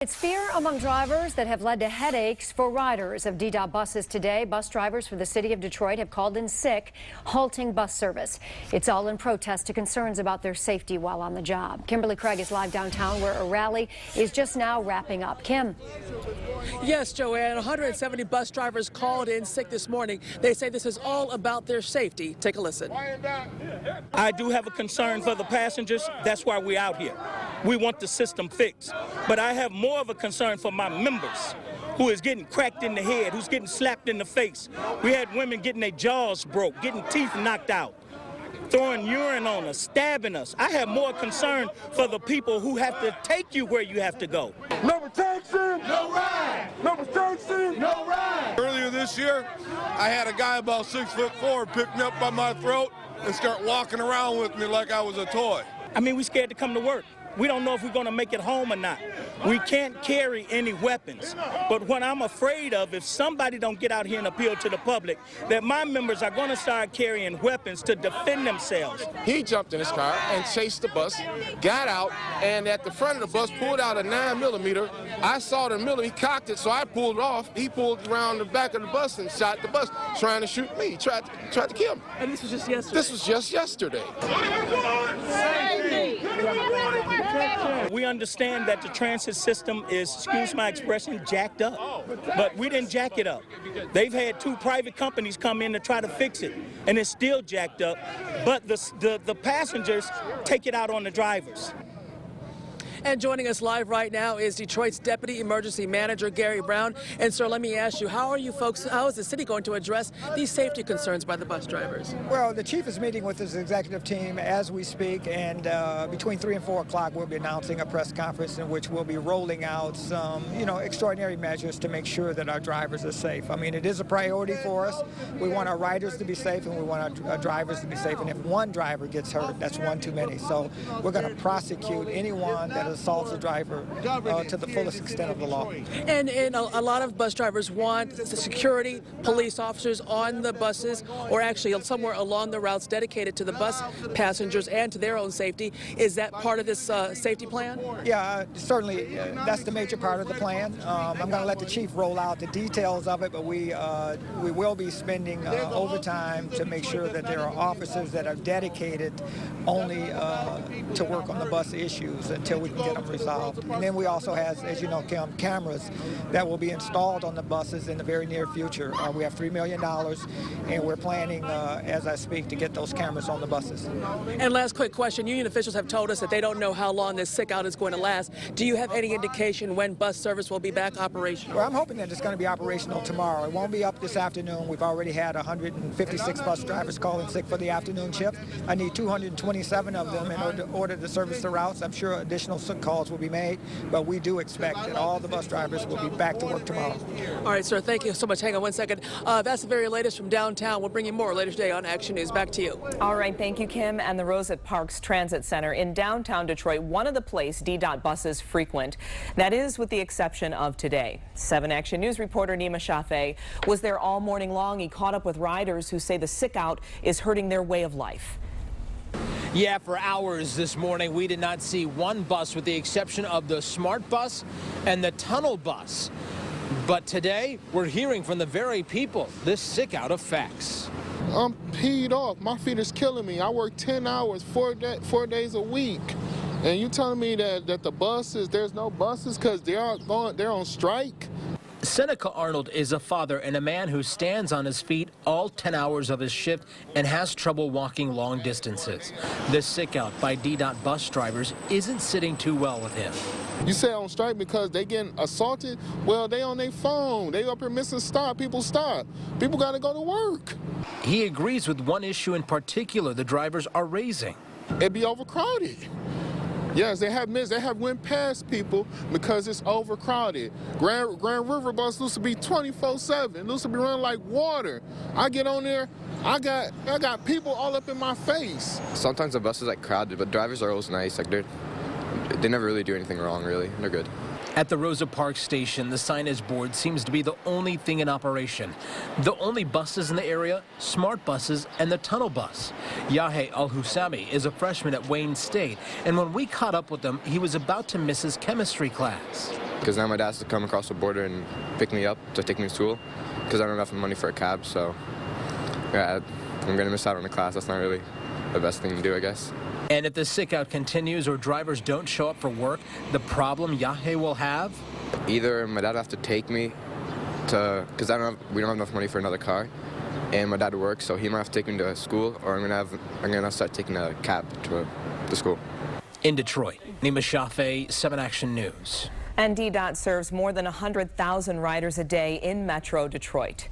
It's fear among drivers that have led to headaches for riders of DDOT buses today. Bus drivers for the city of Detroit have called in sick, halting bus service. It's all in protest to concerns about their safety while on the job. Kimberly Craig is live downtown where a rally is just now wrapping up. Kim. Yes, Joanne, 170 bus drivers called in sick this morning. They say this is all about their safety. Take a listen. I do have a concern for the passengers. That's why we're out here. We want the system fixed. But I have more of a concern for my members who is getting cracked in the head, who's getting slapped in the face. We had women getting their jaws broke, getting teeth knocked out, throwing urine on us, stabbing us. I have more concern for the people who have to take you where you have to go. No protection, no ride. No protection, no ride. Earlier this year, I had a guy about 6'4" pick me up by my throat and start walking around with me like I was a toy. I mean, we're scared to come to work. We don't know if we're going to make it home or not. We can't carry any weapons. But what I'm afraid of, if somebody don't get out here and appeal to the public, that my members are going to start carrying weapons to defend themselves. He jumped in his car and chased the bus, got out, and at the front of the bus pulled out a 9mm. I saw the millimeter, he cocked it, so I pulled it off. He pulled around the back of the bus and shot the bus, trying to shoot me, tried to kill me. And this was just yesterday? This was just yesterday. We understand that the transit system is, excuse my expression, jacked up. But we didn't jack it up. They've had 2 private companies come in to try to fix it, and it's still jacked up. But the passengers take it out on the drivers. And joining us live right now is Detroit's Deputy Emergency Manager, Gary Brown. And sir, let me ask you, how is the city going to address these safety concerns by the bus drivers? Well, the chief is meeting with his executive team as we speak, and between 3 and 4 o'clock we'll be announcing a press conference in which we'll be rolling out some, extraordinary measures to make sure that our drivers are safe. I mean, it is a priority for us. We want our riders to be safe, and we want our drivers to be safe. And if one driver gets hurt, that's one too many. So we're going to prosecute anyone that assaults a driver to the fullest extent of the law. And a lot of bus drivers want the security, police officers on the buses, or actually somewhere along the routes dedicated to the bus passengers and to their own safety. Is that part of this safety plan? Yeah, certainly. That's the major part of the plan. I'm going to let the chief roll out the details of it, but we will be spending overtime to make sure that there are officers that are dedicated only to work on the bus issues until we can get them resolved. And then we also have, as you know, Kim, cameras that will be installed on the buses in the very near future. We have $3 million, and we're planning, as I speak, to get those cameras on the buses. And last quick question, union officials have told us that they don't know how long this sick-out is going to last. Do you have any indication when bus service will be back operational? Well, I'm hoping that it's going to be operational tomorrow. It won't be up this afternoon. We've already had 156 bus drivers calling sick for the afternoon shift. I need 227 of them in order to service the routes. I'm sure additional calls will be made, but we do expect that all the bus drivers will be back to work tomorrow. All right, sir, thank you so much. Hang on one second. That's the very latest from downtown. We'll bring you more later today on Action News. Back to you. All right, thank you, Kim. And the Rosa Parks Transit Center in downtown Detroit, one of the places DDOT buses frequent. That is with the exception of today. 7 Action News reporter Nima Shafee was there all morning long. He caught up with riders who say the sick-out is hurting their way of life. Yeah, for hours this morning, we did not see one bus with the exception of the Smart Bus and the Tunnel Bus. But today, we're hearing from the very people this sick-out affects. I'm peed off. My feet is killing me. I work 10 hours, 4 days a week. And you telling me that the buses, there's no buses because they're on strike? Seneca Arnold is a father and a man who stands on his feet all 10 hours of his shift and has trouble walking long distances. This sick-out by DDOT bus drivers isn't sitting too well with him. You say on strike because they getting assaulted? Well, they on their phone. They up here missing stop. People stop. People got to go to work. He agrees with one issue in particular the drivers are raising. It be overcrowded. Yes, they have went past people because it's overcrowded. Grand River bus used to be 24/7. It used to be running like water. I get on there, I got people all up in my face. Sometimes the bus is like crowded, but drivers are always nice. Like they never really do anything wrong, really. They're good. At the Rosa Parks station, the signage board seems to be the only thing in operation. The only buses in the area, Smart Buses and the Tunnel Bus. Yahe Al-Husami is a freshman at Wayne State, and when we caught up with him, he was about to miss his chemistry class. because now my dad has to come across the border and pick me up to take me to school because I don't have enough money for a cab. So yeah, I'm going to miss out on the class. That's not really the best thing to do, I guess. And if the sick-out continues or drivers don't show up for work, the problem Yahya will have? Either my dad will have to take me to, because we don't have enough money for another car, and my dad works, so he might have to take me to school, or I'm gonna start taking a cab to the school. In Detroit, Nima Shafee, 7 Action News. And DDOT serves more than 100,000 riders a day in Metro Detroit.